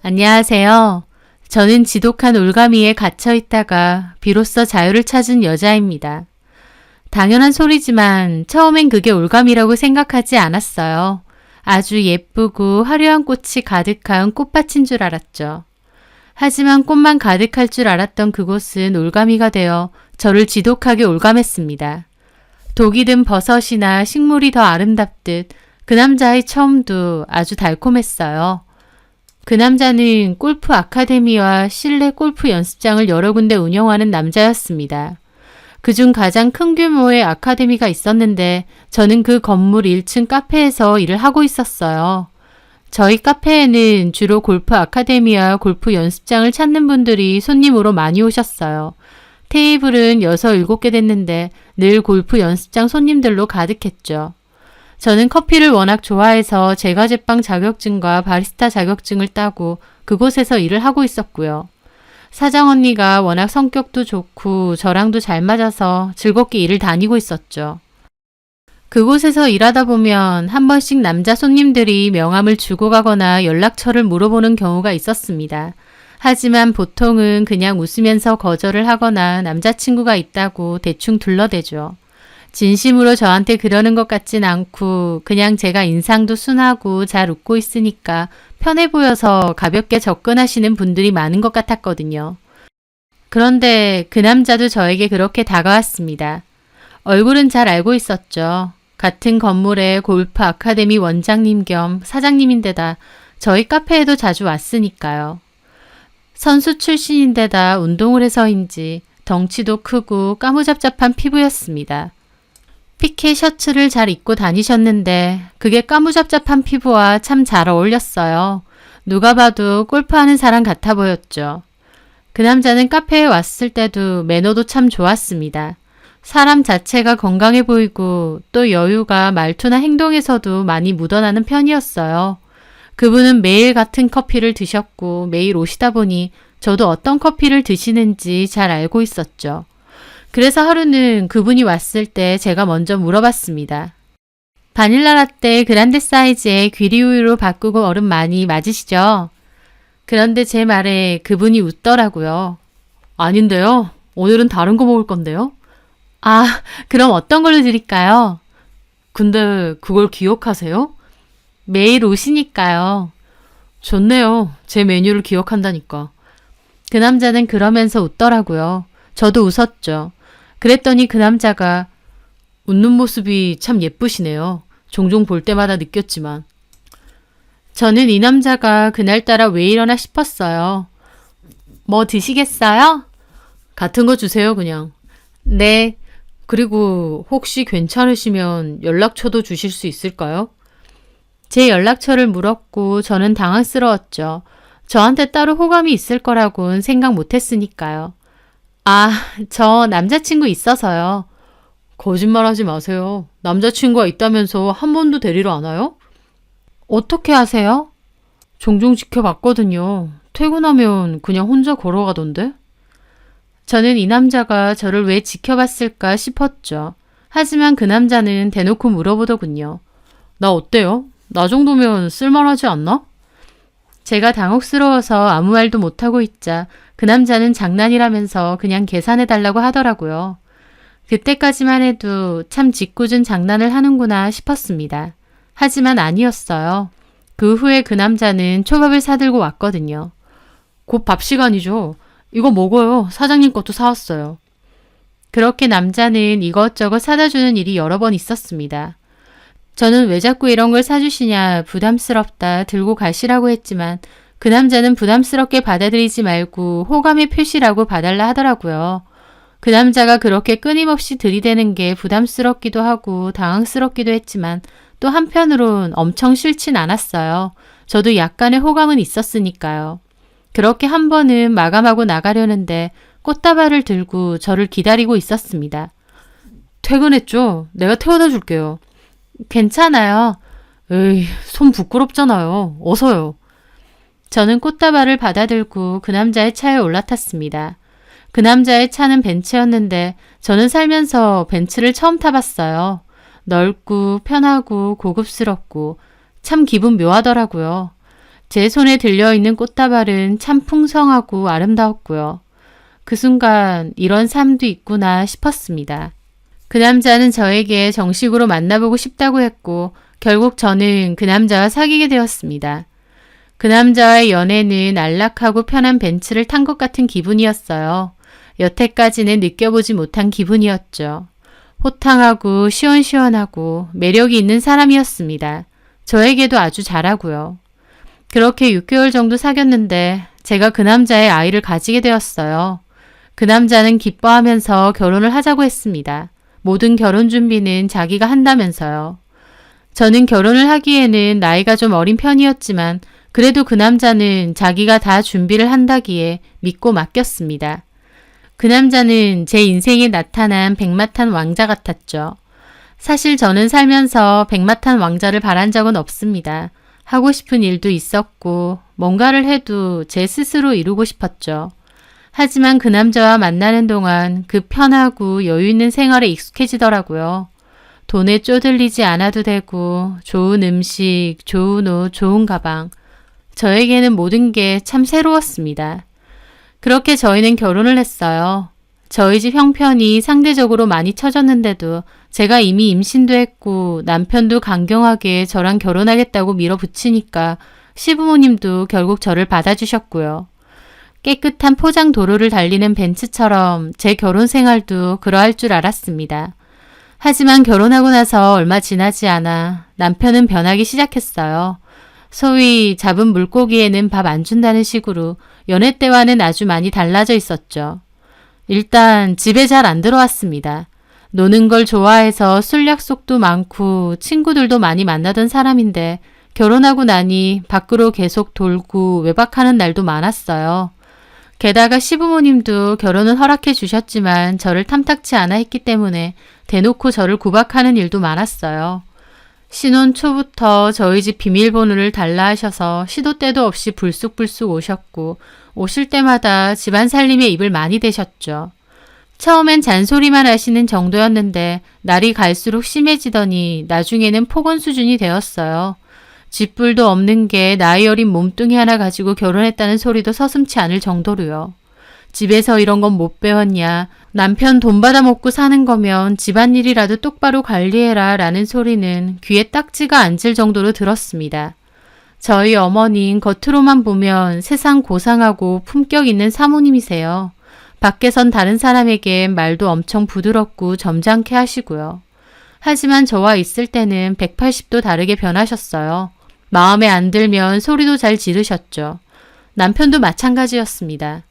안녕하세요. 저는 지독한 올가미에 갇혀 있다가 비로소 자유를 찾은 여자입니다. 당연한 소리지만 처음엔 그게 올가미라고 생각하지 않았어요. 아주 예쁘고 화려한 꽃이 가득한 꽃밭인 줄 알았죠. 하지만 꽃만 가득할 줄 알았던 그곳은 올가미가 되어 저를 지독하게 올감했습니다. 독이 든 버섯이나 식물이 더 아름답듯 그 남자의 처음도 아주 달콤했어요. 그 남자는 골프 아카데미와 실내 골프 연습장을 여러 군데 운영하는 남자였습니다. 그중 가장 큰 규모의 아카데미가 있었는데 저는 그 건물 1층 카페에서 일을 하고 있었어요. 저희 카페에는 주로 골프 아카데미와 골프 연습장을 찾는 분들이 손님으로 많이 오셨어요. 테이블은 6, 7개 됐는데 늘 골프 연습장 손님들로 가득했죠. 저는 커피를 워낙 좋아해서 제과제빵 자격증과 바리스타 자격증을 따고 그곳에서 일을 하고 있었고요. 사장 언니가 워낙 성격도 좋고 저랑도 잘 맞아서 즐겁게 일을 다니고 있었죠. 그곳에서 일하다 보면 한 번씩 남자 손님들이 명함을 주고 가거나 연락처를 물어보는 경우가 있었습니다. 하지만 보통은 그냥 웃으면서 거절을 하거나 남자친구가 있다고 대충 둘러대죠. 진심으로 저한테 그러는 것 같진 않고 그냥 제가 인상도 순하고 잘 웃고 있으니까 편해 보여서 가볍게 접근하시는 분들이 많은 것 같았거든요. 그런데 그 남자도 저에게 그렇게 다가왔습니다. 얼굴은 잘 알고 있었죠. 같은 건물의 골프 아카데미 원장님 겸 사장님인데다 저희 카페에도 자주 왔으니까요. 선수 출신인데다 운동을 해서인지 덩치도 크고 까무잡잡한 피부였습니다. 피케 셔츠를 잘 입고 다니셨는데 그게 까무잡잡한 피부와 참 잘 어울렸어요. 누가 봐도 골프하는 사람 같아 보였죠. 그 남자는 카페에 왔을 때도 매너도 참 좋았습니다. 사람 자체가 건강해 보이고 또 여유가 말투나 행동에서도 많이 묻어나는 편이었어요. 그분은 매일 같은 커피를 드셨고 매일 오시다 보니 저도 어떤 커피를 드시는지 잘 알고 있었죠. 그래서 하루는 그분이 왔을 때 제가 먼저 물어봤습니다. 바닐라 라떼 그란데 사이즈에 귀리우유로 바꾸고 얼음 많이 맞으시죠? 그런데 제 말에 그분이 웃더라고요. 아닌데요. 오늘은 다른 거 먹을 건데요. 아, 그럼 어떤 걸로 드릴까요? 근데 그걸 기억하세요? 매일 오시니까요. 좋네요. 제 메뉴를 기억한다니까. 그 남자는 그러면서 웃더라고요. 저도 웃었죠. 그랬더니 그 남자가 웃는 모습이 참 예쁘시네요. 종종 볼 때마다 느꼈지만. 저는 이 남자가 그날따라 왜 이러나 싶었어요. 뭐 드시겠어요? 같은 거 주세요, 그냥. 네. 그리고 혹시 괜찮으시면 연락처도 주실 수 있을까요? 제 연락처를 물었고 저는 당황스러웠죠. 저한테 따로 호감이 있을 거라고는 생각 못했으니까요. 아, 저 남자친구 있어서요. 거짓말하지 마세요. 남자친구가 있다면서 한 번도 데리러 안 와요? 어떻게 아세요? 종종 지켜봤거든요. 퇴근하면 그냥 혼자 걸어가던데? 저는 이 남자가 저를 왜 지켜봤을까 싶었죠. 하지만 그 남자는 대놓고 물어보더군요. 나 어때요? 나 정도면 쓸만하지 않나? 제가 당혹스러워서 아무 말도 못하고 있자 그 남자는 장난이라면서 그냥 계산해달라고 하더라고요. 그때까지만 해도 참 짓궂은 장난을 하는구나 싶었습니다. 하지만 아니었어요. 그 후에 그 남자는 초밥을 사들고 왔거든요. 곧 밥 시간이죠. 이거 먹어요. 사장님 것도 사왔어요. 그렇게 남자는 이것저것 사다 주는 일이 여러 번 있었습니다. 저는 왜 자꾸 이런 걸 사주시냐 부담스럽다 들고 가시라고 했지만 그 남자는 부담스럽게 받아들이지 말고 호감의 표시라고 봐달라 하더라고요. 그 남자가 그렇게 끊임없이 들이대는 게 부담스럽기도 하고 당황스럽기도 했지만 또 한편으론 엄청 싫진 않았어요. 저도 약간의 호감은 있었으니까요. 그렇게 한 번은 마감하고 나가려는데 꽃다발을 들고 저를 기다리고 있었습니다. 퇴근했죠? 내가 태워다 줄게요. 괜찮아요. 에이, 손 부끄럽잖아요. 어서요. 저는 꽃다발을 받아들고 그 남자의 차에 올라탔습니다. 그 남자의 차는 벤츠였는데 저는 살면서 벤츠를 처음 타봤어요. 넓고 편하고 고급스럽고 참 기분 묘하더라고요. 제 손에 들려있는 꽃다발은 참 풍성하고 아름다웠고요. 그 순간 이런 삶도 있구나 싶었습니다. 그 남자는 저에게 정식으로 만나보고 싶다고 했고 결국 저는 그 남자와 사귀게 되었습니다. 그 남자와의 연애는 안락하고 편한 벤츠를 탄 것 같은 기분이었어요. 여태까지는 느껴보지 못한 기분이었죠. 호탕하고 시원시원하고 매력이 있는 사람이었습니다. 저에게도 아주 잘하고요. 그렇게 6개월 정도 사귀었는데 제가 그 남자의 아이를 가지게 되었어요. 그 남자는 기뻐하면서 결혼을 하자고 했습니다. 모든 결혼 준비는 자기가 한다면서요. 저는 결혼을 하기에는 나이가 좀 어린 편이었지만 그래도 그 남자는 자기가 다 준비를 한다기에 믿고 맡겼습니다. 그 남자는 제 인생에 나타난 백마탄 왕자 같았죠. 사실 저는 살면서 백마탄 왕자를 바란 적은 없습니다. 하고 싶은 일도 있었고 뭔가를 해도 제 스스로 이루고 싶었죠. 하지만 그 남자와 만나는 동안 그 편하고 여유 있는 생활에 익숙해지더라고요. 돈에 쪼들리지 않아도 되고 좋은 음식, 좋은 옷, 좋은 가방. 저에게는 모든 게 참 새로웠습니다. 그렇게 저희는 결혼을 했어요. 저희 집 형편이 상대적으로 많이 처졌는데도 제가 이미 임신도 했고 남편도 강경하게 저랑 결혼하겠다고 밀어붙이니까 시부모님도 결국 저를 받아주셨고요. 깨끗한 포장 도로를 달리는 벤츠처럼 제 결혼 생활도 그러할 줄 알았습니다. 하지만 결혼하고 나서 얼마 지나지 않아 남편은 변하기 시작했어요. 소위 잡은 물고기에는 밥 안 준다는 식으로 연애 때와는 아주 많이 달라져 있었죠. 일단 집에 잘 안 들어왔습니다. 노는 걸 좋아해서 술 약속도 많고 친구들도 많이 만나던 사람인데 결혼하고 나니 밖으로 계속 돌고 외박하는 날도 많았어요. 게다가 시부모님도 결혼은 허락해 주셨지만 저를 탐탁치 않아 했기 때문에 대놓고 저를 구박하는 일도 많았어요. 신혼 초부터 저희 집 비밀번호를 달라 하셔서 시도 때도 없이 불쑥불쑥 오셨고 오실 때마다 집안 살림에 입을 많이 대셨죠. 처음엔 잔소리만 하시는 정도였는데 날이 갈수록 심해지더니 나중에는 폭언 수준이 되었어요. 쥐뿔도 없는 게 나이 어린 몸뚱이 하나 가지고 결혼했다는 소리도 서슴지 않을 정도로요. 집에서 이런 건 못 배웠냐. 남편 돈 받아 먹고 사는 거면 집안일이라도 똑바로 관리해라 라는 소리는 귀에 딱지가 앉을 정도로 들었습니다. 저희 어머니는 겉으로만 보면 세상 고상하고 품격 있는 사모님이세요. 밖에선 다른 사람에게 말도 엄청 부드럽고 점잖게 하시고요. 하지만 저와 있을 때는 180도 다르게 변하셨어요. 마음에 안 들면 소리도 잘 지르셨죠. 남편도 마찬가지였습니다.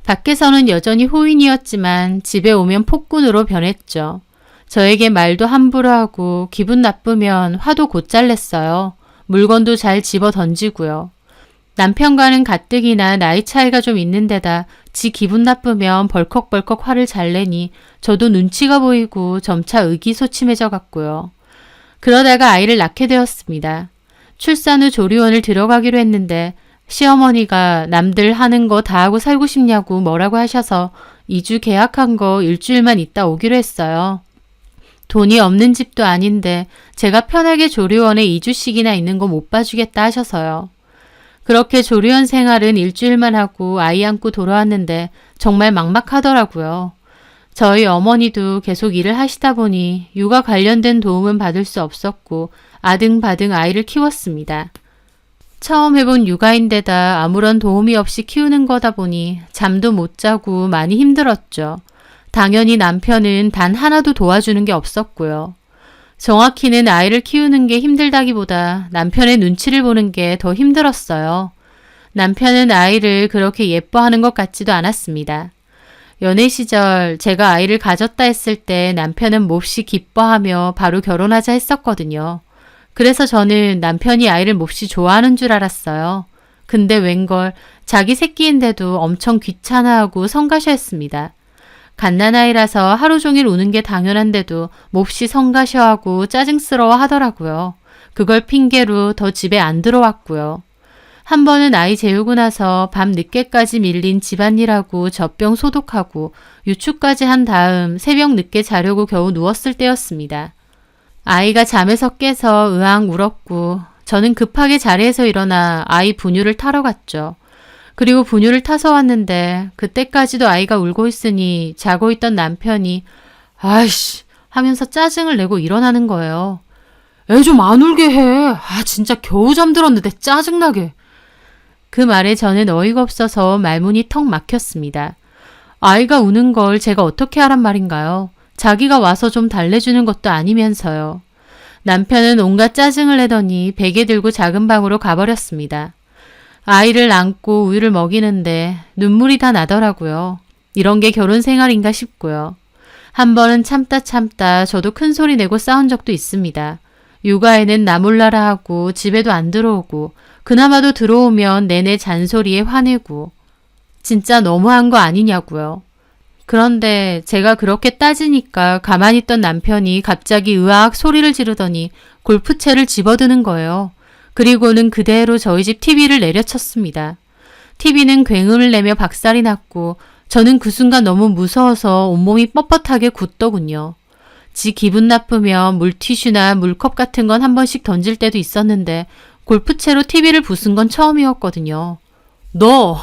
밖에서는 여전히 호인이었지만 집에 오면 폭군으로 변했죠. 저에게 말도 함부로 하고 기분 나쁘면 화도 곧잘 냈어요. 물건도 잘 집어 던지고요. 남편과는 가뜩이나 나이 차이가 좀 있는 데다 지 기분 나쁘면 벌컥벌컥 화를 잘 내니 저도 눈치가 보이고 점차 의기소침해져 갔고요. 그러다가 아이를 낳게 되었습니다. 출산 후 조리원을 들어가기로 했는데 시어머니가 남들 하는 거 다 하고 살고 싶냐고 뭐라고 하셔서 2주 계약한 거 일주일만 있다 오기로 했어요. 돈이 없는 집도 아닌데 제가 편하게 조리원에 2주씩이나 있는 거 못 봐주겠다 하셔서요. 그렇게 조리원 생활은 일주일만 하고 아이 안고 돌아왔는데 정말 막막하더라고요. 저희 어머니도 계속 일을 하시다 보니 육아 관련된 도움은 받을 수 없었고 아등바등 아이를 키웠습니다. 처음 해본 육아인데다 아무런 도움이 없이 키우는 거다 보니 잠도 못 자고 많이 힘들었죠. 당연히 남편은 단 하나도 도와주는 게 없었고요. 정확히는 아이를 키우는 게 힘들다기보다 남편의 눈치를 보는 게 더 힘들었어요. 남편은 아이를 그렇게 예뻐하는 것 같지도 않았습니다. 연애 시절 제가 아이를 가졌다 했을 때 남편은 몹시 기뻐하며 바로 결혼하자 했었거든요. 그래서 저는 남편이 아이를 몹시 좋아하는 줄 알았어요. 근데 웬걸 자기 새끼인데도 엄청 귀찮아하고 성가셔했습니다. 갓난아이라서 하루 종일 우는 게 당연한데도 몹시 성가셔하고 짜증스러워 하더라고요. 그걸 핑계로 더 집에 안 들어왔고요. 한 번은 아이 재우고 나서 밤 늦게까지 밀린 집안일하고 젖병 소독하고 유추까지 한 다음 새벽 늦게 자려고 겨우 누웠을 때였습니다. 아이가 잠에서 깨서 으앙 울었고 저는 급하게 자리에서 일어나 아이 분유를 타러 갔죠. 그리고 분유를 타서 왔는데 그때까지도 아이가 울고 있으니 자고 있던 남편이 아이씨 하면서 짜증을 내고 일어나는 거예요. 애 좀 안 울게 해. 진짜 겨우 잠들었는데 짜증나게. 그 말에 저는 어이가 없어서 말문이 턱 막혔습니다. 아이가 우는 걸 제가 어떻게 하란 말인가요? 자기가 와서 좀 달래주는 것도 아니면서요. 남편은 온갖 짜증을 내더니 베개 들고 작은 방으로 가버렸습니다. 아이를 안고 우유를 먹이는데 눈물이 다 나더라고요. 이런 게 결혼 생활인가 싶고요. 한 번은 참다 저도 큰 소리 내고 싸운 적도 있습니다. 육아에는 나 몰라라 하고 집에도 안 들어오고 그나마도 들어오면 내내 잔소리에 화내고 진짜 너무한 거 아니냐고요. 그런데 제가 그렇게 따지니까 가만히 있던 남편이 갑자기 으악 소리를 지르더니 골프채를 집어드는 거예요. 그리고는 그대로 저희 집 TV를 내려쳤습니다. TV는 굉음을 내며 박살이 났고 저는 그 순간 너무 무서워서 온몸이 뻣뻣하게 굳더군요. 지 기분 나쁘면 물티슈나 물컵 같은 건 한 번씩 던질 때도 있었는데 골프채로 TV를 부순 건 처음이었거든요. 너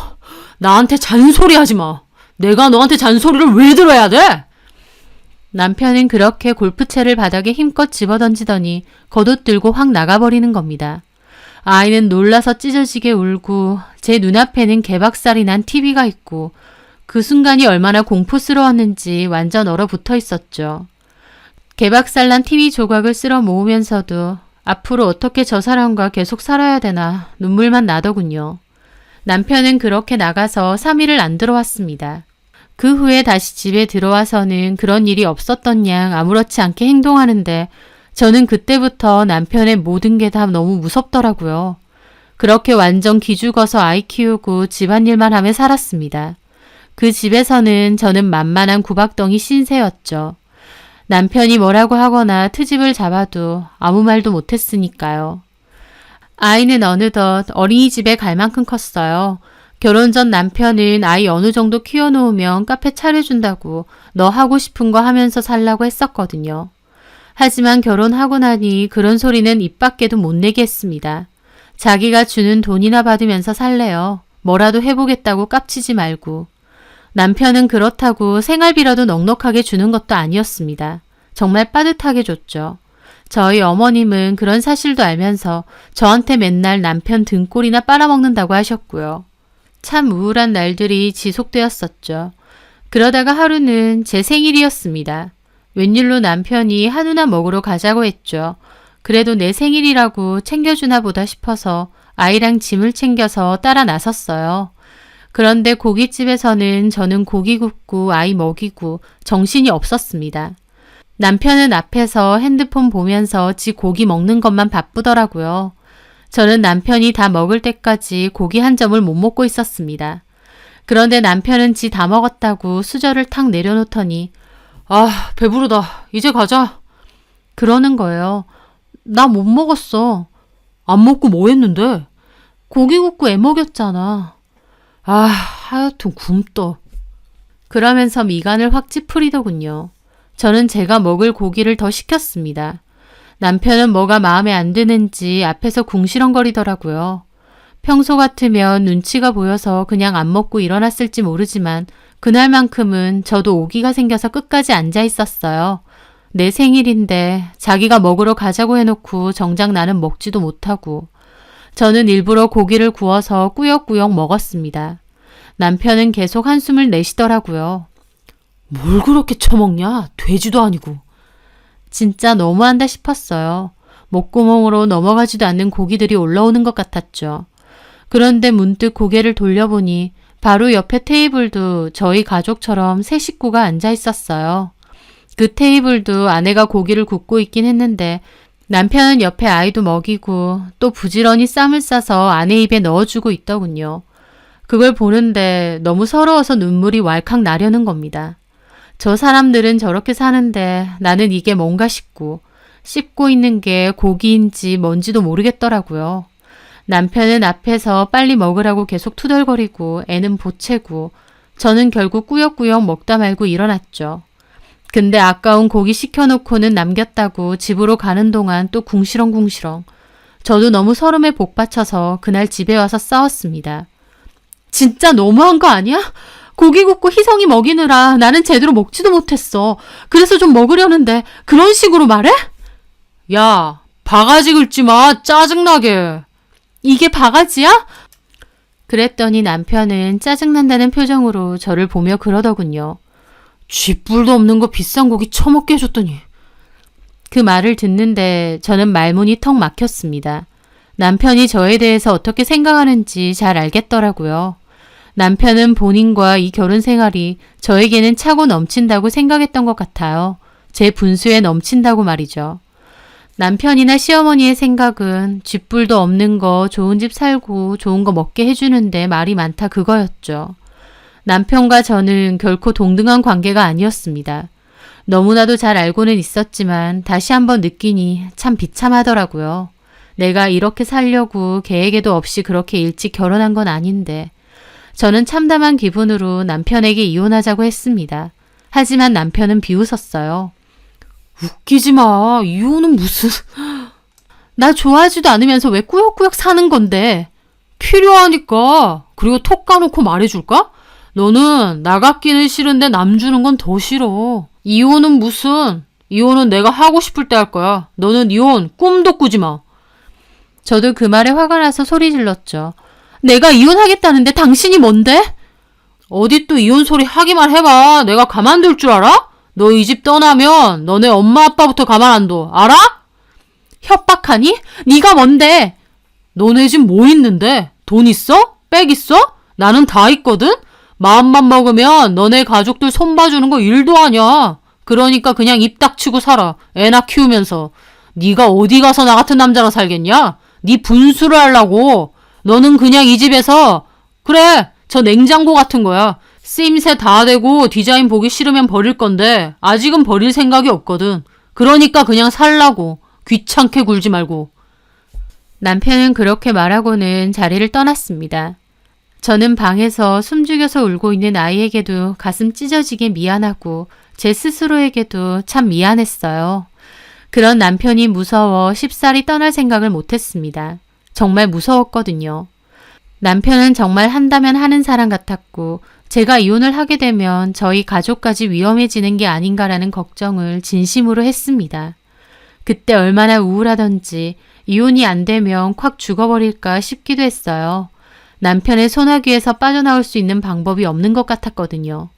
나한테 잔소리하지 마. 내가 너한테 잔소리를 왜 들어야 돼? 남편은 그렇게 골프채를 바닥에 힘껏 집어던지더니 겉옷들고 확 나가버리는 겁니다. 아이는 놀라서 찢어지게 울고 제 눈앞에는 개박살이 난 TV가 있고 그 순간이 얼마나 공포스러웠는지 완전 얼어붙어 있었죠. 개박살난 TV 조각을 쓸어 모으면서도 앞으로 어떻게 저 사람과 계속 살아야 되나 눈물만 나더군요. 남편은 그렇게 나가서 3일을 안 들어왔습니다. 그 후에 다시 집에 들어와서는 그런 일이 없었던 양 아무렇지 않게 행동하는데 저는 그때부터 남편의 모든 게 다 너무 무섭더라고요. 그렇게 완전 기죽어서 아이 키우고 집안일만 하며 살았습니다. 그 집에서는 저는 만만한 구박덩이 신세였죠. 남편이 뭐라고 하거나 트집을 잡아도 아무 말도 못했으니까요. 아이는 어느덧 어린이집에 갈 만큼 컸어요. 결혼 전 남편은 아이 어느 정도 키워놓으면 카페 차려준다고 너 하고 싶은 거 하면서 살라고 했었거든요. 하지만 결혼하고 나니 그런 소리는 입 밖에도 못 내게 했습니다. 자기가 주는 돈이나 받으면서 살래요. 뭐라도 해보겠다고 깝치지 말고. 남편은 그렇다고 생활비라도 넉넉하게 주는 것도 아니었습니다. 정말 빠듯하게 줬죠. 저희 어머님은 그런 사실도 알면서 저한테 맨날 남편 등골이나 빨아먹는다고 하셨고요. 참 우울한 날들이 지속되었었죠. 그러다가 하루는 제 생일이었습니다. 웬일로 남편이 한우나 먹으러 가자고 했죠. 그래도 내 생일이라고 챙겨주나 보다 싶어서 아이랑 짐을 챙겨서 따라 나섰어요. 그런데 고깃집에서는 저는 고기 굽고 아이 먹이고 정신이 없었습니다. 남편은 앞에서 핸드폰 보면서 지 고기 먹는 것만 바쁘더라고요. 저는 남편이 다 먹을 때까지 고기 한 점을 못 먹고 있었습니다. 그런데 남편은 지 다 먹었다고 수저를 탁 내려놓더니 배부르다. 이제 가자. 그러는 거예요. 나 못 먹었어. 안 먹고 뭐 했는데? 고기 굽고 애 먹였잖아. 하여튼 굶떠. 그러면서 미간을 확 찌푸리더군요. 저는 제가 먹을 고기를 더 시켰습니다. 남편은 뭐가 마음에 안 드는지 앞에서 궁시렁거리더라고요. 평소 같으면 눈치가 보여서 그냥 안 먹고 일어났을지 모르지만 그날만큼은 저도 오기가 생겨서 끝까지 앉아 있었어요. 내 생일인데 자기가 먹으러 가자고 해놓고 정작 나는 먹지도 못하고 저는 일부러 고기를 구워서 꾸역꾸역 먹었습니다. 남편은 계속 한숨을 내쉬더라고요. 뭘 그렇게 처먹냐? 돼지도 아니고. 진짜 너무한다 싶었어요. 목구멍으로 넘어가지도 않는 고기들이 올라오는 것 같았죠. 그런데 문득 고개를 돌려보니 바로 옆에 테이블도 저희 가족처럼 세 식구가 앉아 있었어요. 그 테이블도 아내가 고기를 굽고 있긴 했는데 남편은 옆에 아이도 먹이고 또 부지런히 쌈을 싸서 아내 입에 넣어주고 있더군요. 그걸 보는데 너무 서러워서 눈물이 왈칵 나려는 겁니다. 저 사람들은 저렇게 사는데 나는 이게 뭔가 싶고 씹고 있는 게 고기인지 뭔지도 모르겠더라고요. 남편은 앞에서 빨리 먹으라고 계속 투덜거리고 애는 보채고 저는 결국 꾸역꾸역 먹다 말고 일어났죠. 근데 아까운 고기 시켜놓고는 남겼다고 집으로 가는 동안 또 궁시렁궁시렁. 저도 너무 서름에 복받쳐서 그날 집에 와서 싸웠습니다. 진짜 너무한 거 아니야? 고기 굽고 희성이 먹이느라 나는 제대로 먹지도 못했어. 그래서 좀 먹으려는데 그런 식으로 말해? 야, 바가지 긁지 마. 짜증나게. 이게 바가지야? 그랬더니 남편은 짜증난다는 표정으로 저를 보며 그러더군요. 쥐뿔도 없는 거 비싼 고기 처먹게 해줬더니. 그 말을 듣는데 저는 말문이 턱 막혔습니다. 남편이 저에 대해서 어떻게 생각하는지 잘 알겠더라고요. 남편은 본인과 이 결혼 생활이 저에게는 차고 넘친다고 생각했던 것 같아요. 제 분수에 넘친다고 말이죠. 남편이나 시어머니의 생각은 쥐뿔도 없는 거 좋은 집 살고 좋은 거 먹게 해주는데 말이 많다 그거였죠. 남편과 저는 결코 동등한 관계가 아니었습니다. 너무나도 잘 알고는 있었지만 다시 한번 느끼니 참 비참하더라고요. 내가 이렇게 살려고 계획에도 없이 그렇게 일찍 결혼한 건 아닌데 저는 참담한 기분으로 남편에게 이혼하자고 했습니다. 하지만 남편은 비웃었어요. 웃기지 마. 이혼은 무슨... 나 좋아하지도 않으면서 왜 꾸역꾸역 사는 건데. 필요하니까. 그리고 톡 까놓고 말해줄까? 너는 나 갖기는 싫은데 남 주는 건 더 싫어. 이혼은 무슨... 이혼은 내가 하고 싶을 때 할 거야. 너는 이혼 꿈도 꾸지 마. 저도 그 말에 화가 나서 소리 질렀죠. 내가 이혼하겠다는데 당신이 뭔데? 어디 또 이혼 소리 하기만 해봐. 내가 가만둘 줄 알아? 너 이 집 떠나면 너네 엄마 아빠부터 가만 안 둬. 알아? 협박하니? 네가 뭔데? 너네 집 뭐 있는데? 돈 있어? 백 있어? 나는 다 있거든? 마음만 먹으면 너네 가족들 손봐주는 거 일도 아니야. 그러니까 그냥 입 닥치고 살아. 애나 키우면서. 네가 어디 가서 나 같은 남자랑 살겠냐? 네 분수를 하려고. 너는 그냥 이 집에서 그래 저 냉장고 같은 거야. 쓰임새 다 되고 디자인 보기 싫으면 버릴 건데 아직은 버릴 생각이 없거든. 그러니까 그냥 살라고. 귀찮게 굴지 말고. 남편은 그렇게 말하고는 자리를 떠났습니다. 저는 방에서 숨죽여서 울고 있는 아이에게도 가슴 찢어지게 미안하고 제 스스로에게도 참 미안했어요. 그런 남편이 무서워 쉽사리 떠날 생각을 못했습니다. 정말 무서웠거든요. 남편은 정말 한다면 하는 사람 같았고 제가 이혼을 하게 되면 저희 가족까지 위험해지는 게 아닌가라는 걱정을 진심으로 했습니다. 그때 얼마나 우울하던지 이혼이 안 되면 콱 죽어버릴까 싶기도 했어요. 남편의 소나기에서 빠져나올 수 있는 방법이 없는 것 같았거든요.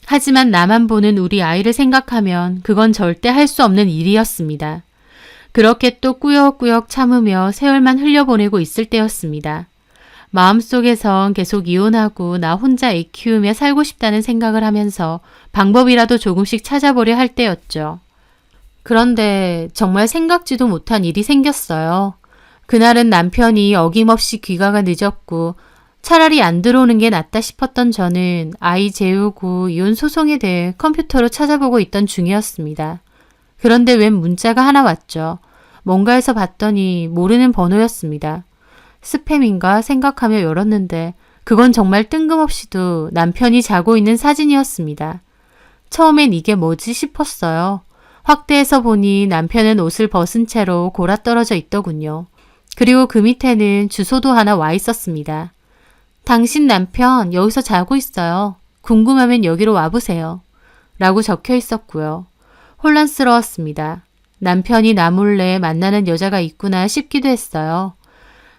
하지만 나만 보는 우리 아이를 생각하면 그건 절대 할 수 없는 일이었습니다. 그렇게 또 꾸역꾸역 참으며 세월만 흘려보내고 있을 때였습니다. 마음속에선 계속 이혼하고 나 혼자 애 키우며 살고 싶다는 생각을 하면서 방법이라도 조금씩 찾아보려 할 때였죠. 그런데 정말 생각지도 못한 일이 생겼어요. 그날은 남편이 어김없이 귀가가 늦었고 차라리 안 들어오는 게 낫다 싶었던 저는 아이 재우고 이혼 소송에 대해 컴퓨터로 찾아보고 있던 중이었습니다. 그런데 웬 문자가 하나 왔죠. 뭔가에서 봤더니 모르는 번호였습니다. 스팸인가 생각하며 열었는데 그건 정말 뜬금없이도 남편이 자고 있는 사진이었습니다. 처음엔 이게 뭐지 싶었어요. 확대해서 보니 남편은 옷을 벗은 채로 골아떨어져 있더군요. 그리고 그 밑에는 주소도 하나 와 있었습니다. 당신 남편 여기서 자고 있어요. 궁금하면 여기로 와보세요. 라고 적혀 있었고요. 혼란스러웠습니다. 남편이 나 몰래 만나는 여자가 있구나 싶기도 했어요.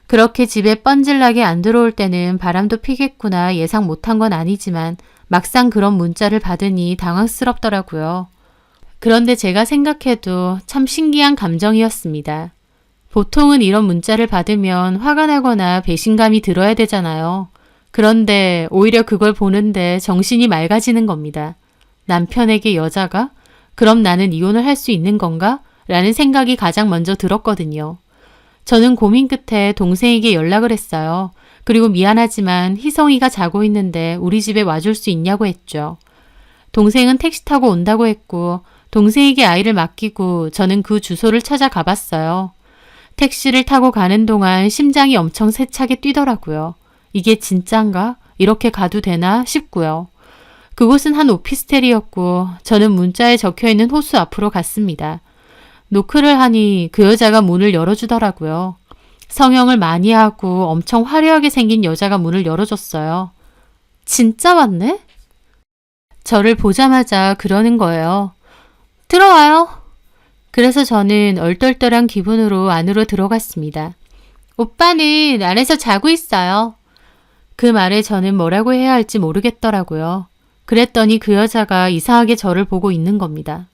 그렇게 집에 뻔질나게 안 들어올 때는 바람도 피겠구나 예상 못한 건 아니지만 막상 그런 문자를 받으니 당황스럽더라고요. 그런데 제가 생각해도 참 신기한 감정이었습니다. 보통은 이런 문자를 받으면 화가 나거나 배신감이 들어야 되잖아요. 그런데 오히려 그걸 보는데 정신이 맑아지는 겁니다. 남편에게 여자가? 그럼 나는 이혼을 할 수 있는 건가? 라는 생각이 가장 먼저 들었거든요. 저는 고민 끝에 동생에게 연락을 했어요. 그리고 미안하지만 희성이가 자고 있는데 우리 집에 와줄 수 있냐고 했죠. 동생은 택시 타고 온다고 했고 동생에게 아이를 맡기고 저는 그 주소를 찾아가 봤어요. 택시를 타고 가는 동안 심장이 엄청 세차게 뛰더라고요. 이게 진짠가? 이렇게 가도 되나 싶고요. 그곳은 한 오피스텔이었고 저는 문자에 적혀있는 호수 앞으로 갔습니다. 노크를 하니 그 여자가 문을 열어주더라고요. 성형을 많이 하고 엄청 화려하게 생긴 여자가 문을 열어줬어요. 진짜 왔네? 저를 보자마자 그러는 거예요. 들어와요. 그래서 저는 얼떨떨한 기분으로 안으로 들어갔습니다. 오빠는 안에서 자고 있어요. 그 말에 저는 뭐라고 해야 할지 모르겠더라고요. 그랬더니 그 여자가 이상하게 저를 보고 있는 겁니다.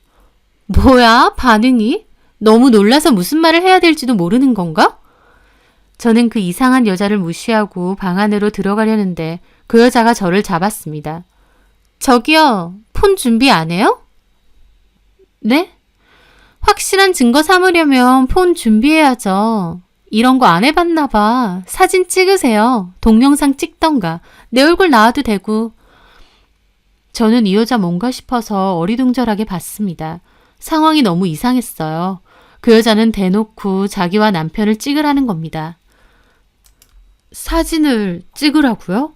뭐야, 반응이? 너무 놀라서 무슨 말을 해야 될지도 모르는 건가? 저는 그 이상한 여자를 무시하고 방 안으로 들어가려는데 그 여자가 저를 잡았습니다. 저기요, 폰 준비 안 해요? 네? 확실한 증거 삼으려면 폰 준비해야죠. 이런 거 안 해봤나 봐. 사진 찍으세요. 동영상 찍던가. 내 얼굴 나와도 되고. 저는 이 여자 뭔가 싶어서 어리둥절하게 봤습니다. 상황이 너무 이상했어요. 그 여자는 대놓고 자기와 남편을 찍으라는 겁니다. 사진을 찍으라고요?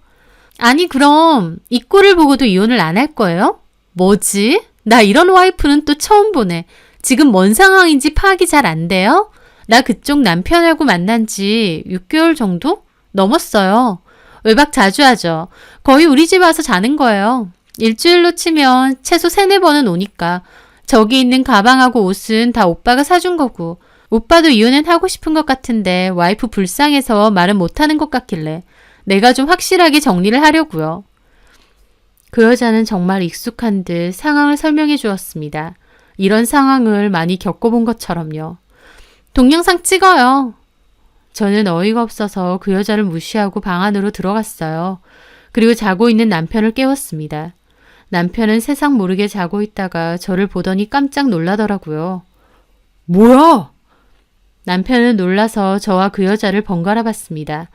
아니 그럼 이 꼴을 보고도 이혼을 안 할 거예요? 뭐지? 나 이런 와이프는 또 처음 보네. 지금 뭔 상황인지 파악이 잘 안 돼요? 나 그쪽 남편하고 만난 지 6개월 정도? 넘었어요. 외박 자주 하죠. 거의 우리 집 와서 자는 거예요. 일주일로 치면 최소 3-4번은 오니까. 저기 있는 가방하고 옷은 다 오빠가 사준 거고. 오빠도 이혼은 하고 싶은 것 같은데 와이프 불쌍해서 말은 못하는 것 같길래 내가 좀 확실하게 정리를 하려고요. 그 여자는 정말 익숙한 듯 상황을 설명해 주었습니다. 이런 상황을 많이 겪어본 것처럼요. 동영상 찍어요. 저는 어이가 없어서 그 여자를 무시하고 방 안으로 들어갔어요. 그리고 자고 있는 남편을 깨웠습니다. 남편은 세상 모르게 자고 있다가 저를 보더니 깜짝 놀라더라고요. 뭐야? 남편은 놀라서 저와 그 여자를 번갈아 봤습니다.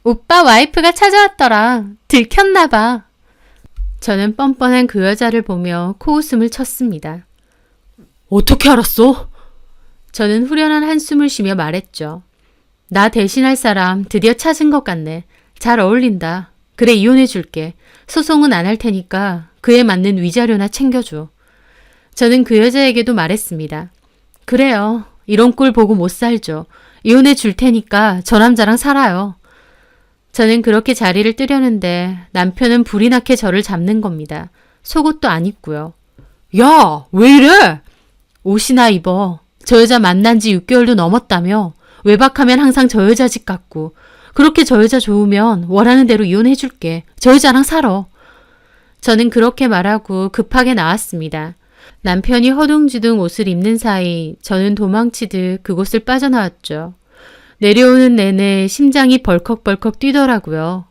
오빠 와이프가 찾아왔더라. 들켰나 봐. 저는 뻔뻔한 그 여자를 보며 코웃음을 쳤습니다. 어떻게 알았어? 저는 후련한 한숨을 쉬며 말했죠. 나 대신할 사람 드디어 찾은 것 같네. 잘 어울린다. 그래 이혼해 줄게. 소송은 안 할 테니까 그에 맞는 위자료나 챙겨줘. 저는 그 여자에게도 말했습니다. 그래요. 이런 꼴 보고 못 살죠. 이혼해 줄 테니까 저 남자랑 살아요. 저는 그렇게 자리를 뜨려는데 남편은 불이 나게 저를 잡는 겁니다. 속옷도 안 입고요. 야, 왜 이래? 옷이나 입어. 저 여자 만난 지 6개월도 넘었다며. 외박하면 항상 저 여자 집 같고. 그렇게 저 여자 좋으면 원하는 대로 이혼해 줄게. 저 여자랑 살아. 저는 그렇게 말하고 급하게 나왔습니다. 남편이 허둥지둥 옷을 입는 사이 저는 도망치듯 그곳을 빠져나왔죠. 내려오는 내내 심장이 벌컥벌컥 뛰더라고요.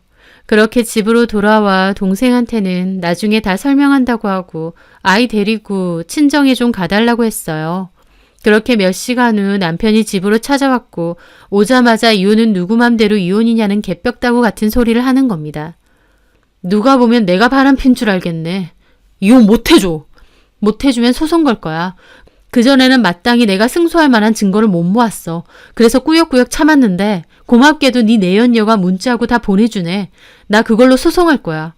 그렇게 집으로 돌아와 동생한테는 나중에 다 설명한다고 하고 아이 데리고 친정에 좀 가달라고 했어요. 그렇게 몇 시간 후 남편이 집으로 찾아왔고 오자마자 이혼은 누구 맘대로 이혼이냐는 개벽다구 같은 소리를 하는 겁니다. 누가 보면 내가 바람핀 줄 알겠네. 이혼 못해줘. 못해주면 소송 걸 거야. 그전에는 마땅히 내가 승소할 만한 증거를 못 모았어. 그래서 꾸역꾸역 참았는데 고맙게도 네 내연녀가 문자하고 다 보내주네. 나 그걸로 소송할 거야.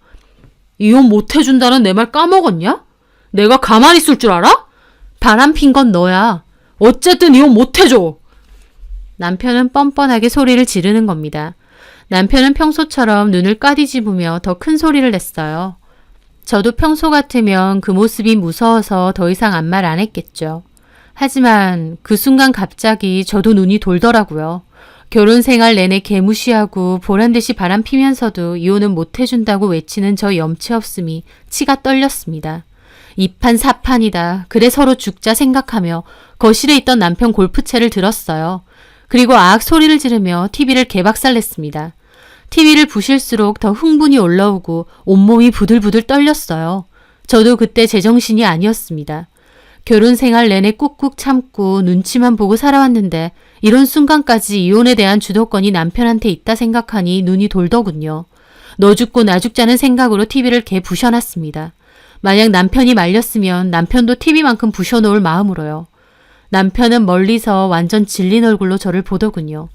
이혼 못해준다는 내 말 까먹었냐? 내가 가만히 있을 줄 알아? 바람핀 건 너야. 어쨌든 이혼 못해줘. 남편은 뻔뻔하게 소리를 지르는 겁니다. 남편은 평소처럼 눈을 까디집으며 더 큰 소리를 냈어요. 저도 평소 같으면 그 모습이 무서워서 더 이상 아무 말 안 했겠죠. 하지만 그 순간 갑자기 저도 눈이 돌더라고요. 결혼 생활 내내 개무시하고 보란듯이 바람피면서도 이혼은 못해준다고 외치는 저 염치 없음이 치가 떨렸습니다. 이판 사판이다. 그래 서로 죽자 생각하며 거실에 있던 남편 골프채를 들었어요. 그리고 아악 소리를 지르며 TV를 개박살냈습니다. TV를 부실수록 더 흥분이 올라오고 온몸이 부들부들 떨렸어요. 저도 그때 제정신이 아니었습니다. 결혼 생활 내내 꾹꾹 참고 눈치만 보고 살아왔는데 이런 순간까지 이혼에 대한 주도권이 남편한테 있다 생각하니 눈이 돌더군요. 너 죽고 나 죽자는 생각으로 TV를 개 부셔놨습니다. 만약 남편이 말렸으면 남편도 TV만큼 부셔놓을 마음으로요. 남편은 멀리서 완전 질린 얼굴로 저를 보더군요.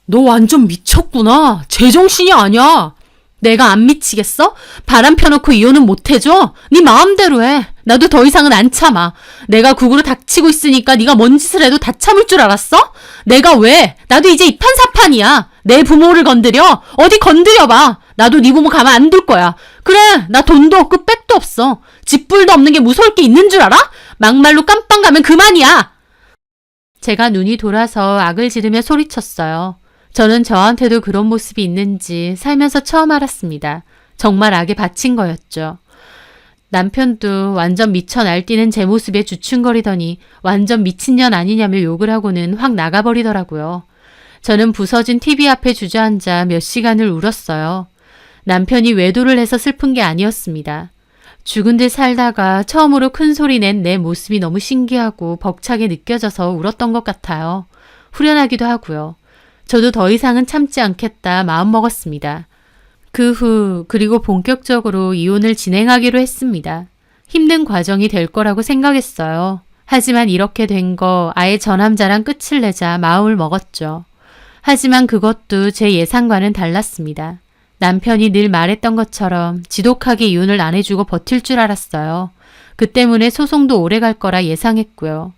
너 완전 미쳤구나. 제정신이 아니야. 내가 안 미치겠어? 바람 펴놓고 이혼은 못해줘? 네 마음대로 해. 나도 더 이상은 안 참아. 내가 국으로 닥치고 있으니까 네가 뭔 짓을 해도 다 참을 줄 알았어? 내가 왜? 나도 이제 이판사판이야. 내 부모를 건드려? 어디 건드려봐. 나도 네 부모 가만 안 둘 거야. 그래, 나 돈도 없고 백도 없어. 집불도 없는 게 무서울 게 있는 줄 알아? 막말로 깜빵 가면 그만이야. 제가 눈이 돌아서 악을 지르며 소리쳤어요. 저는 저한테도 그런 모습이 있는지 살면서 처음 알았습니다. 정말 악에 바친 거였죠. 남편도 완전 미쳐 날뛰는 제 모습에 주춤거리더니 완전 미친년 아니냐며 욕을 하고는 확 나가버리더라고요. 저는 부서진 TV 앞에 주저앉아 몇 시간을 울었어요. 남편이 외도를 해서 슬픈 게 아니었습니다. 죽은 듯 살다가 처음으로 큰 소리 낸 내 모습이 너무 신기하고 벅차게 느껴져서 울었던 것 같아요. 후련하기도 하고요. 저도 더 이상은 참지 않겠다 마음먹었습니다. 그리고 본격적으로 이혼을 진행하기로 했습니다. 힘든 과정이 될 거라고 생각했어요. 하지만 이렇게 된 거 아예 저 남자랑 끝을 내자 마음을 먹었죠. 하지만 그것도 제 예상과는 달랐습니다. 남편이 늘 말했던 것처럼 지독하게 이혼을 안 해주고 버틸 줄 알았어요. 그 때문에 소송도 오래 갈 거라 예상했고요.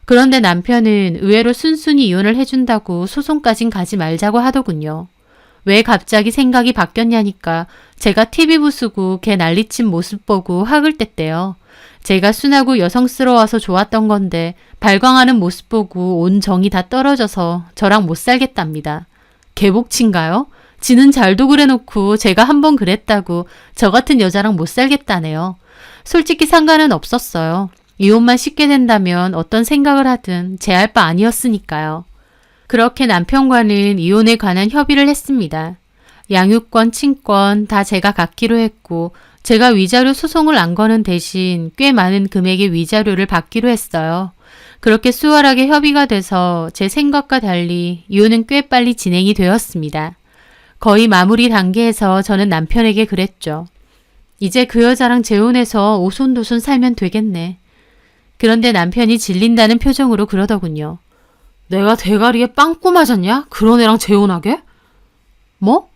그런데 남편은 의외로 순순히 이혼을 해준다고 소송까진 가지 말자고 하더군요. 왜 갑자기 생각이 바뀌었냐니까 제가 TV 부수고 걔 난리친 모습 보고 학을 뗐대요. 제가 순하고 여성스러워서 좋았던 건데 발광하는 모습 보고 온 정이 다 떨어져서 저랑 못 살겠답니다. 개복친가요? 지는 잘도 그래놓고 제가 한번 그랬다고 저 같은 여자랑 못 살겠다네요. 솔직히 상관은 없었어요. 이혼만 쉽게 된다면 어떤 생각을 하든 제 할 바 아니었으니까요. 그렇게 남편과는 이혼에 관한 협의를 했습니다. 양육권, 친권 다 제가 갖기로 했고 제가 위자료 소송을 안 거는 대신 꽤 많은 금액의 위자료를 받기로 했어요. 그렇게 수월하게 협의가 돼서 제 생각과 달리 이혼은 꽤 빨리 진행이 되었습니다. 거의 마무리 단계에서 저는 남편에게 그랬죠. 이제 그 여자랑 재혼해서 오손도손 살면 되겠네. 그런데 남편이 질린다는 표정으로 그러더군요. 내가 대가리에 빵꾸 맞았냐? 그런 애랑 재혼하게? 뭐?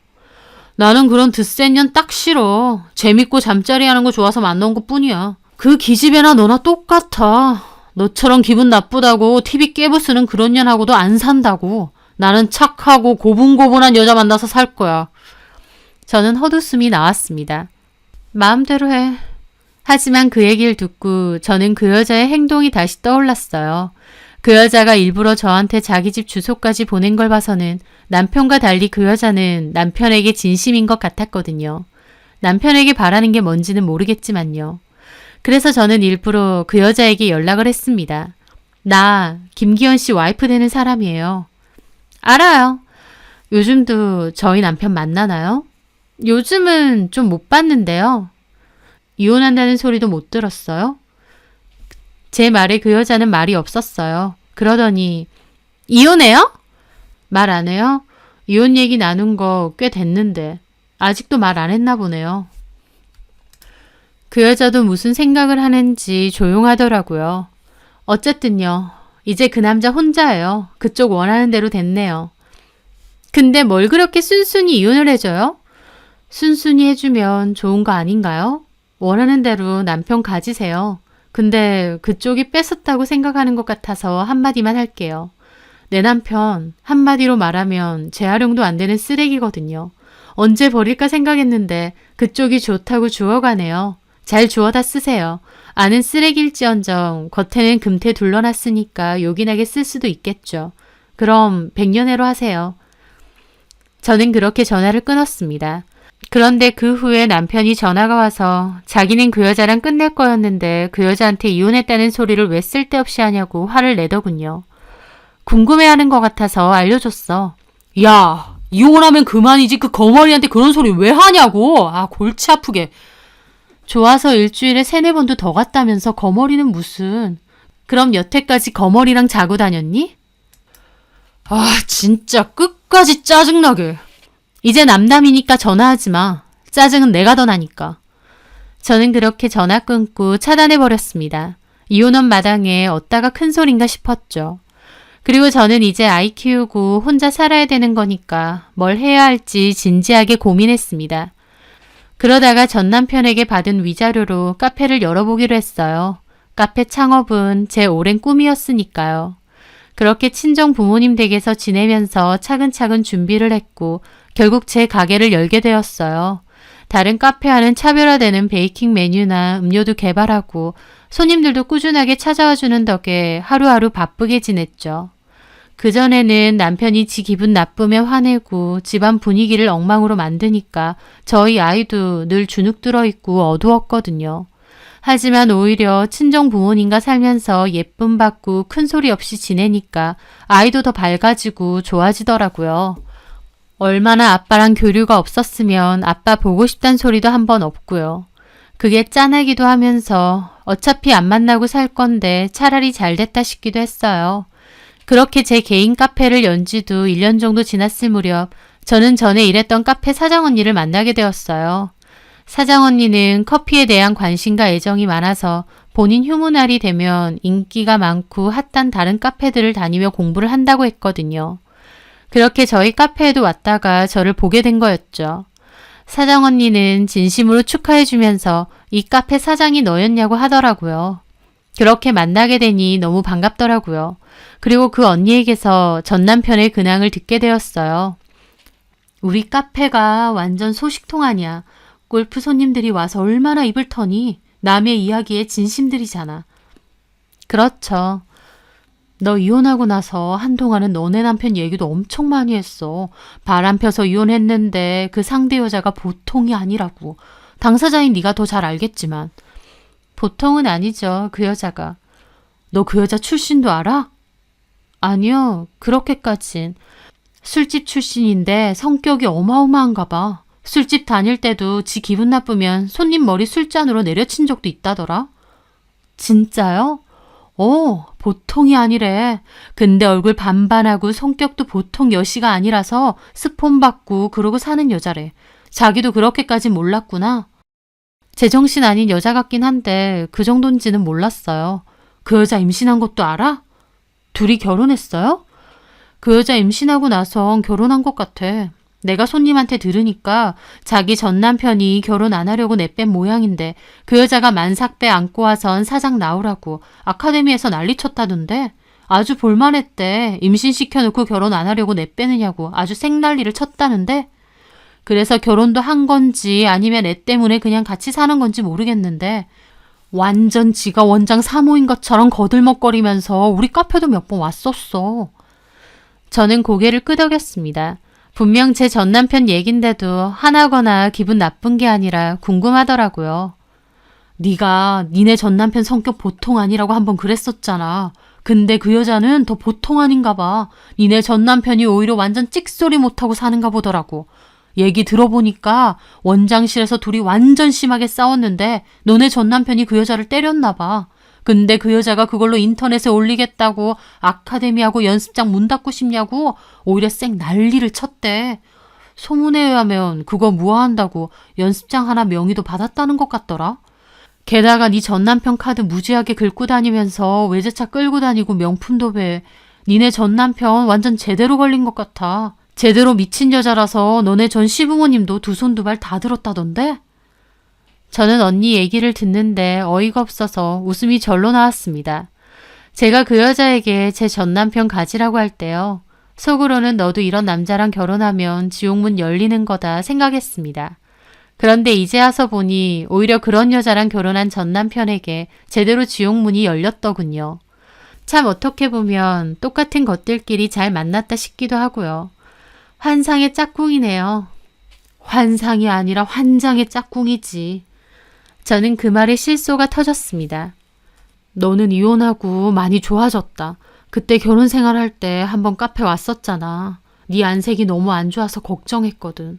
나는 그런 드센 년 딱 싫어. 재밌고 잠자리 하는 거 좋아서 만나온 것 뿐이야. 그 기집애나 너나 똑같아. 너처럼 기분 나쁘다고 TV 깨부수는 그런 년하고도 안 산다고. 나는 착하고 고분고분한 여자 만나서 살 거야. 저는 헛웃음이 나왔습니다. 마음대로 해. 하지만 그 얘기를 듣고 저는 그 여자의 행동이 다시 떠올랐어요. 그 여자가 일부러 저한테 자기 집 주소까지 보낸 걸 봐서는 남편과 달리 그 여자는 남편에게 진심인 것 같았거든요. 남편에게 바라는 게 뭔지는 모르겠지만요. 그래서 저는 일부러 그 여자에게 연락을 했습니다. 나 김기현 씨 와이프 되는 사람이에요. 알아요. 요즘도 저희 남편 만나나요? 요즘은 좀 못 봤는데요. 이혼한다는 소리도 못 들었어요? 제 말에 그 여자는 말이 없었어요. 그러더니 이혼해요? 말 안 해요? 이혼 얘기 나눈 거 꽤 됐는데 아직도 말 안 했나 보네요. 그 여자도 무슨 생각을 하는지 조용하더라고요. 어쨌든요. 이제 그 남자 혼자예요. 그쪽 원하는 대로 됐네요. 근데 뭘 그렇게 순순히 이혼을 해줘요? 순순히 해주면 좋은 거 아닌가요? 원하는 대로 남편 가지세요. 근데 그쪽이 뺏었다고 생각하는 것 같아서 한마디만 할게요. 내 남편 한마디로 말하면 재활용도 안 되는 쓰레기거든요. 언제 버릴까 생각했는데 그쪽이 좋다고 주워가네요. 잘 주워다 쓰세요. 아는 쓰레기일지언정 겉에는 금태 둘러놨으니까 요긴하게 쓸 수도 있겠죠. 그럼 백년해로 하세요. 저는 그렇게 전화를 끊었습니다. 그런데 그 후에 남편이 전화가 와서 자기는 그 여자랑 끝낼 거였는데 그 여자한테 이혼했다는 소리를 왜 쓸데없이 하냐고 화를 내더군요. 궁금해하는 것 같아서 알려줬어. 야, 이혼하면 그만이지 그 거머리한테 그런 소리 왜 하냐고. 아, 골치 아프게. 좋아서 일주일에 3-4번도 더 갔다면서 거머리는 무슨. 그럼 여태까지 거머리랑 자고 다녔니? 아, 진짜 끝까지 짜증나게. 이제 남남이니까 전화하지 마. 짜증은 내가 더 나니까. 저는 그렇게 전화 끊고 차단해버렸습니다. 이혼한 마당에 어디다가 큰 소린가 싶었죠. 그리고 저는 이제 아이 키우고 혼자 살아야 되는 거니까 뭘 해야 할지 진지하게 고민했습니다. 그러다가 전 남편에게 받은 위자료로 카페를 열어보기로 했어요. 카페 창업은 제 오랜 꿈이었으니까요. 그렇게 친정 부모님 댁에서 지내면서 차근차근 준비를 했고 결국 제 가게를 열게 되었어요. 다른 카페와는 차별화되는 베이킹 메뉴나 음료도 개발하고 손님들도 꾸준하게 찾아와 주는 덕에 하루하루 바쁘게 지냈죠. 그전에는 남편이 지 기분 나쁘면 화내고 집안 분위기를 엉망으로 만드니까 저희 아이도 늘 주눅 들어 있고 어두웠거든요. 하지만 오히려 친정 부모님과 살면서 예쁨 받고 큰 소리 없이 지내니까 아이도 더 밝아지고 좋아지더라고요. 얼마나 아빠랑 교류가 없었으면 아빠 보고 싶단 소리도 한 번 없고요. 그게 짠하기도 하면서 어차피 안 만나고 살 건데 차라리 잘 됐다 싶기도 했어요. 그렇게 제 개인 카페를 연 지도 1년 정도 지났을 무렵 저는 전에 일했던 카페 사장 언니를 만나게 되었어요. 사장 언니는 커피에 대한 관심과 애정이 많아서 본인 휴무날이 되면 인기가 많고 핫한 다른 카페들을 다니며 공부를 한다고 했거든요. 그렇게 저희 카페에도 왔다가 저를 보게 된 거였죠. 사장 언니는 진심으로 축하해주면서 이 카페 사장이 너였냐고 하더라고요. 그렇게 만나게 되니 너무 반갑더라고요. 그리고 그 언니에게서 전 남편의 근황을 듣게 되었어요. 우리 카페가 완전 소식통 아니야. 골프 손님들이 와서 얼마나 입을 터니? 남의 이야기에 진심들이잖아. 그렇죠. 너 이혼하고 나서 한동안은 너네 남편 얘기도 엄청 많이 했어. 바람 펴서 이혼했는데 그 상대 여자가 보통이 아니라고. 당사자인 네가 더 잘 알겠지만. 보통은 아니죠, 그 여자가. 너 그 여자 출신도 알아? 아니요, 그렇게까진. 술집 출신인데 성격이 어마어마한가 봐. 술집 다닐 때도 지 기분 나쁘면 손님 머리 술잔으로 내려친 적도 있다더라. 진짜요? 보통이 아니래. 근데 얼굴 반반하고 성격도 보통 여시가 아니라서 스폰 받고 그러고 사는 여자래. 자기도 그렇게까진 몰랐구나. 제정신 아닌 여자 같긴 한데 그 정도인지는 몰랐어요. 그 여자 임신한 것도 알아? 둘이 결혼했어요? 그 여자 임신하고 나선 결혼한 것 같아. 내가 손님한테 들으니까 자기 전 남편이 결혼 안 하려고 내뺀 모양인데 그 여자가 만삭배 안고 와선 사장 나오라고 아카데미에서 난리쳤다던데. 아주 볼만했대. 임신시켜놓고 결혼 안 하려고 내빼느냐고 아주 생난리를 쳤다는데. 그래서 결혼도 한 건지 아니면 애 때문에 그냥 같이 사는 건지 모르겠는데 완전 지가 원장 사모인 것처럼 거들먹거리면서 우리 카페도 몇 번 왔었어. 저는 고개를 끄덕였습니다. 분명 제 전 남편 얘긴데도 화나거나 기분 나쁜 게 아니라 궁금하더라고요. 네가 니네 전 남편 성격 보통 아니라고 한번 그랬었잖아. 근데 그 여자는 더 보통 아닌가 봐. 니네 전 남편이 오히려 완전 찍소리 못하고 사는가 보더라고. 얘기 들어보니까 원장실에서 둘이 완전 심하게 싸웠는데 너네 전 남편이 그 여자를 때렸나 봐. 근데 그 여자가 그걸로 인터넷에 올리겠다고 아카데미하고 연습장 문 닫고 싶냐고 오히려 쌩 난리를 쳤대. 소문에 의하면 그거 무화한다고 연습장 하나 명의도 받았다는 것 같더라. 게다가 네 전 남편 카드 무지하게 긁고 다니면서 외제차 끌고 다니고 명품 도배. 니네 전 남편 완전 제대로 걸린 것 같아. 제대로 미친 여자라서 너네 전 시부모님도 두 손 두 발 다 들었다던데? 저는 언니 얘기를 듣는데 어이가 없어서 웃음이 절로 나왔습니다. 제가 그 여자에게 제 전 남편 가지라고 할 때요. 속으로는 너도 이런 남자랑 결혼하면 지옥문 열리는 거다 생각했습니다. 그런데 이제 와서 보니 오히려 그런 여자랑 결혼한 전 남편에게 제대로 지옥문이 열렸더군요. 참 어떻게 보면 똑같은 것들끼리 잘 만났다 싶기도 하고요. 환상의 짝꿍이네요. 환상이 아니라 환장의 짝꿍이지. 저는 그 말에 실소가 터졌습니다. 너는 이혼하고 많이 좋아졌다. 그때 결혼 생활할 때 한번 카페 왔었잖아. 네 안색이 너무 안 좋아서 걱정했거든.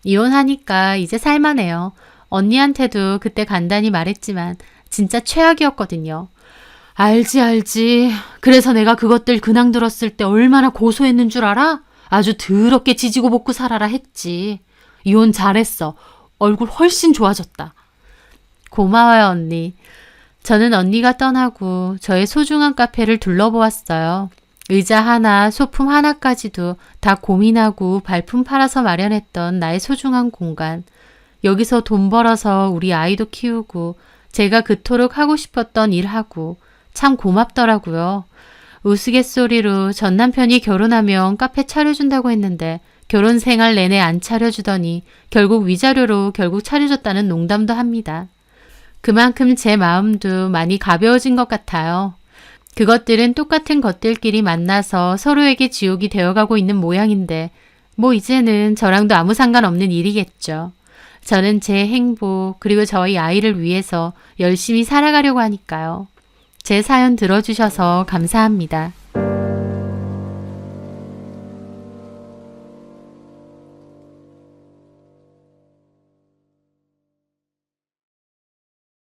이혼하니까 이제 살만해요. 언니한테도 그때 간단히 말했지만 진짜 최악이었거든요. 알지. 그래서 내가 그것들 근황 들었을 때 얼마나 고소했는 줄 알아? 아주 더럽게 지지고 볶고 살아라 했지. 이혼 잘했어. 얼굴 훨씬 좋아졌다. 고마워요, 언니. 저는 언니가 떠나고 저의 소중한 카페를 둘러보았어요. 의자 하나, 소품 하나까지도 다 고민하고 발품 팔아서 마련했던 나의 소중한 공간. 여기서 돈 벌어서 우리 아이도 키우고 제가 그토록 하고 싶었던 일하고 참 고맙더라고요. 우스갯소리로 전 남편이 결혼하면 카페 차려준다고 했는데 결혼 생활 내내 안 차려주더니 결국 위자료로 결국 차려줬다는 농담도 합니다. 그만큼 제 마음도 많이 가벼워진 것 같아요. 그것들은 똑같은 것들끼리 만나서 서로에게 지옥이 되어가고 있는 모양인데 뭐 이제는 저랑도 아무 상관없는 일이겠죠. 저는 제 행복 그리고 저희 아이를 위해서 열심히 살아가려고 하니까요. 제 사연 들어주셔서 감사합니다.